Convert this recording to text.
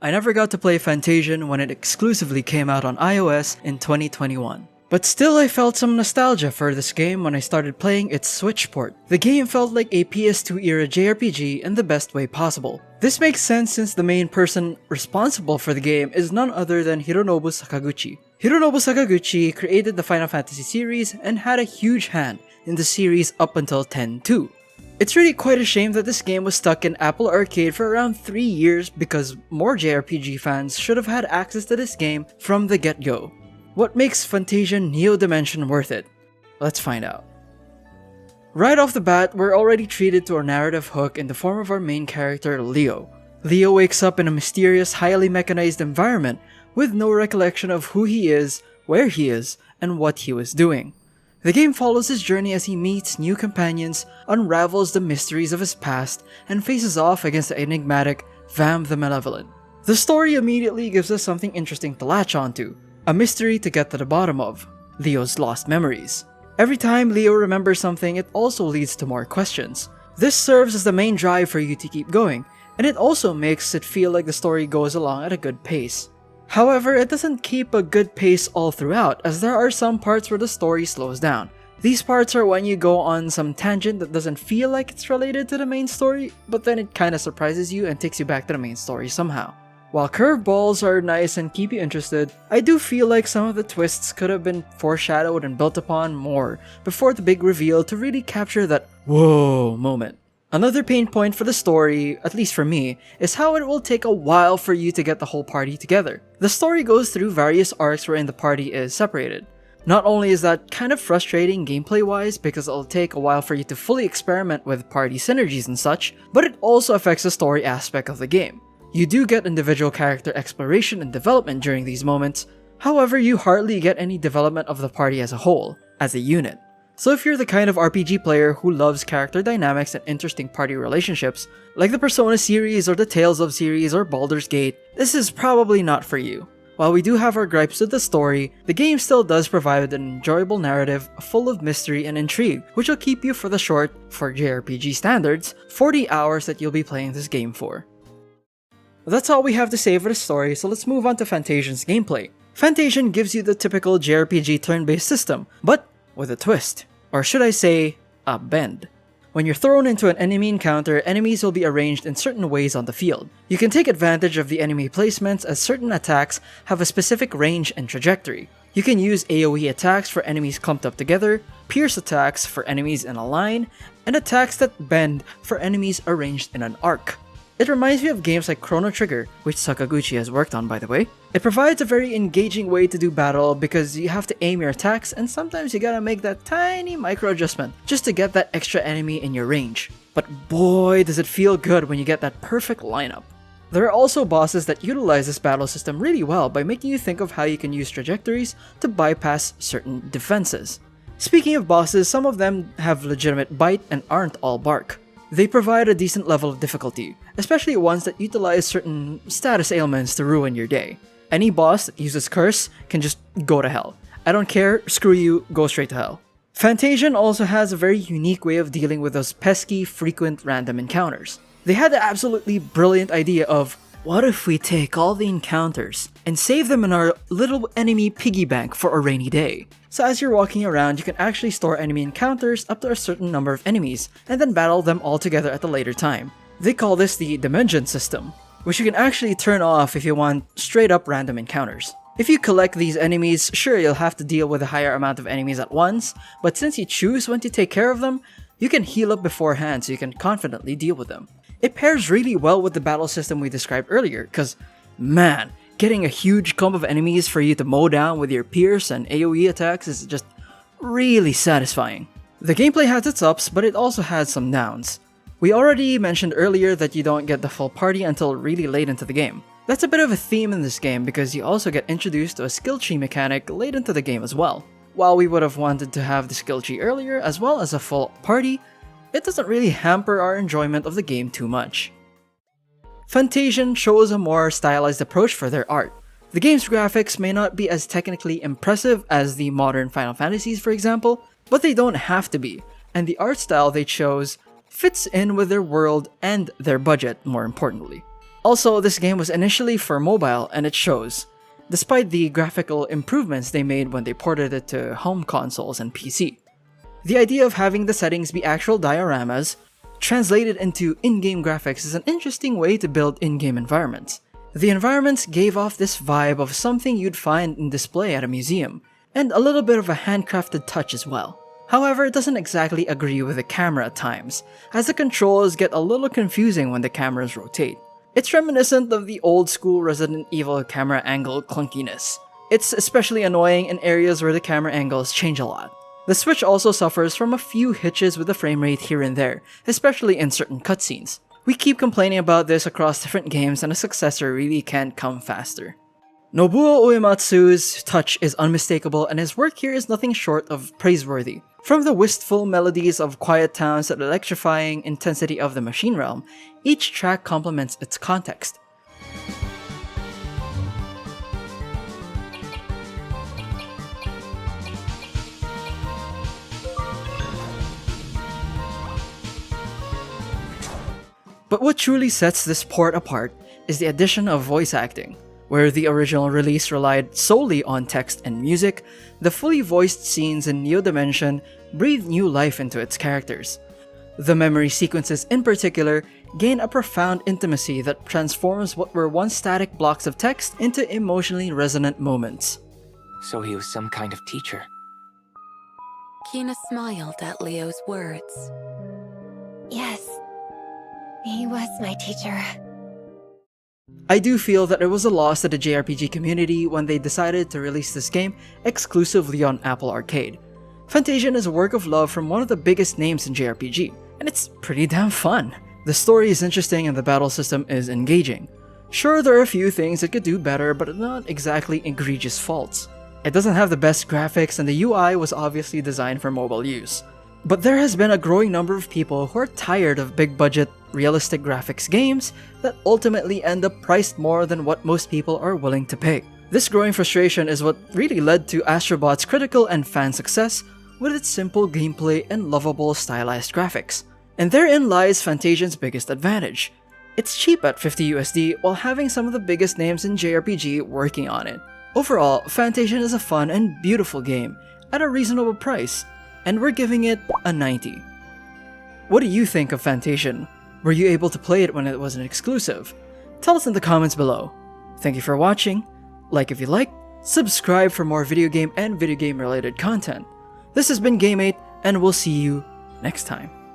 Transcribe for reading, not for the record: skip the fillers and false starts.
I never got to play Fantasian when it exclusively came out on iOS in 2021. But still, I felt some nostalgia for this game when I started playing its Switch port. The game felt like a PS2 era JRPG in the best way possible. This makes sense since the main person responsible for the game is none other than Hironobu Sakaguchi. Hironobu Sakaguchi created the Final Fantasy series and had a huge hand in the series up until 10-2. It's really quite a shame that this game was stuck in Apple Arcade for around 3 years because more JRPG fans should have had access to this game from the get-go. What makes Fantasian Neo Dimension worth it? Let's find out. Right off the bat, we're already treated to a narrative hook in the form of our main character, Leo. Leo wakes up in a mysterious, highly mechanized environment with no recollection of who he is, where he is, and what he was doing. The game follows his journey as he meets new companions, unravels the mysteries of his past, and faces off against the enigmatic Vam the Malevolent. The story immediately gives us something interesting to latch onto. A mystery to get to the bottom of, Leo's lost memories. Every time Leo remembers something, it also leads to more questions. This serves as the main drive for you to keep going, and it also makes it feel like the story goes along at a good pace. However, it doesn't keep a good pace all throughout, as there are some parts where the story slows down. These parts are when you go on some tangent that doesn't feel like it's related to the main story, but then it kinda surprises you and takes you back to the main story somehow. While curveballs are nice and keep you interested, I do feel like some of the twists could have been foreshadowed and built upon more before the big reveal to really capture that whoa moment. Another pain point for the story, at least for me, is how it will take a while for you to get the whole party together. The story goes through various arcs wherein the party is separated. Not only is that kind of frustrating gameplay-wise because it'll take a while for you to fully experiment with party synergies and such, but it also affects the story aspect of the game. You do get individual character exploration and development during these moments, however you hardly get any development of the party as a whole, as a unit. So if you're the kind of RPG player who loves character dynamics and interesting party relationships, like the Persona series or the Tales of series or Baldur's Gate, this is probably not for you. While we do have our gripes with the story, the game still does provide an enjoyable narrative full of mystery and intrigue, which will keep you for the short, for JRPG standards, 40 hours that you'll be playing this game for. That's all we have to say for the story, so let's move on to Fantasian's gameplay. Fantasian gives you the typical JRPG turn-based system, but with a twist. Or should I say, a bend. When you're thrown into an enemy encounter, enemies will be arranged in certain ways on the field. You can take advantage of the enemy placements as certain attacks have a specific range and trajectory. You can use AoE attacks for enemies clumped up together, pierce attacks for enemies in a line, and attacks that bend for enemies arranged in an arc. It reminds me of games like Chrono Trigger, which Sakaguchi has worked on by the way. It provides a very engaging way to do battle because you have to aim your attacks and sometimes you gotta make that tiny micro adjustment just to get that extra enemy in your range. But boy does it feel good when you get that perfect lineup. There are also bosses that utilize this battle system really well by making you think of how you can use trajectories to bypass certain defenses. Speaking of bosses, some of them have legitimate bite and aren't all bark. They provide a decent level of difficulty, especially ones that utilize certain status ailments to ruin your day. Any boss that uses curse can just go to hell. I don't care, screw you, go straight to hell. Fantasian also has a very unique way of dealing with those pesky, frequent random encounters. They had the absolutely brilliant idea of, what if we take all the encounters and save them in our little enemy piggy bank for a rainy day? So as you're walking around, you can actually store enemy encounters up to a certain number of enemies, and then battle them all together at a later time. They call this the Dimension system, which you can actually turn off if you want straight up random encounters. If you collect these enemies, sure you'll have to deal with a higher amount of enemies at once, but since you choose when to take care of them, you can heal up beforehand so you can confidently deal with them. It pairs really well with the battle system we described earlier, cause man, getting a huge clump of enemies for you to mow down with your pierce and AoE attacks is just really satisfying. The gameplay has its ups, but it also has some downs. We already mentioned earlier that you don't get the full party until really late into the game. That's a bit of a theme in this game because you also get introduced to a skill tree mechanic late into the game as well. While we would have wanted to have the skill tree earlier as well as a full party, it doesn't really hamper our enjoyment of the game too much. Fantasian shows a more stylized approach for their art. The game's graphics may not be as technically impressive as the modern Final Fantasies for example, but they don't have to be, and the art style they chose fits in with their world and their budget more importantly. Also, this game was initially for mobile, and it shows, despite the graphical improvements they made when they ported it to home consoles and PC. The idea of having the settings be actual dioramas translated into in-game graphics is an interesting way to build in-game environments. The environments gave off this vibe of something you'd find in display at a museum, and a little bit of a handcrafted touch as well. However, it doesn't exactly agree with the camera at times, as the controls get a little confusing when the cameras rotate. It's reminiscent of the old school Resident Evil camera angle clunkiness. It's especially annoying in areas where the camera angles change a lot. The Switch also suffers from a few hitches with the frame rate here and there, especially in certain cutscenes. We keep complaining about this across different games, and a successor really can't come faster. Nobuo Uematsu's touch is unmistakable, and his work here is nothing short of praiseworthy. From the wistful melodies of Quiet Towns to the electrifying intensity of the Machine Realm, each track complements its context. But what truly sets this port apart is the addition of voice acting. Where the original release relied solely on text and music, the fully voiced scenes in Neo Dimension breathe new life into its characters. The memory sequences in particular gain a profound intimacy that transforms what were once static blocks of text into emotionally resonant moments. So he was some kind of teacher. Kina smiled at Leo's words. Yes, he was my teacher. I do feel that it was a loss to the JRPG community when they decided to release this game exclusively on Apple Arcade. Fantasian is a work of love from one of the biggest names in JRPG, and it's pretty damn fun. The story is interesting and the battle system is engaging. Sure, there are a few things it could do better, but not exactly egregious faults. It doesn't have the best graphics, and the UI was obviously designed for mobile use. But there has been a growing number of people who are tired of big-budget, realistic graphics games that ultimately end up priced more than what most people are willing to pay. This growing frustration is what really led to Astrobot's critical and fan success with its simple gameplay and lovable stylized graphics. And therein lies Fantasian's biggest advantage. It's cheap at $50 USD while having some of the biggest names in JRPG working on it. Overall, Fantasian is a fun and beautiful game at a reasonable price, and we're giving it a 90. What do you think of Fantasian? Were you able to play it when it was an exclusive? Tell us in the comments below. Thank you for watching, like if you liked, subscribe for more video game and video game related content. This has been Game8, and we'll see you next time.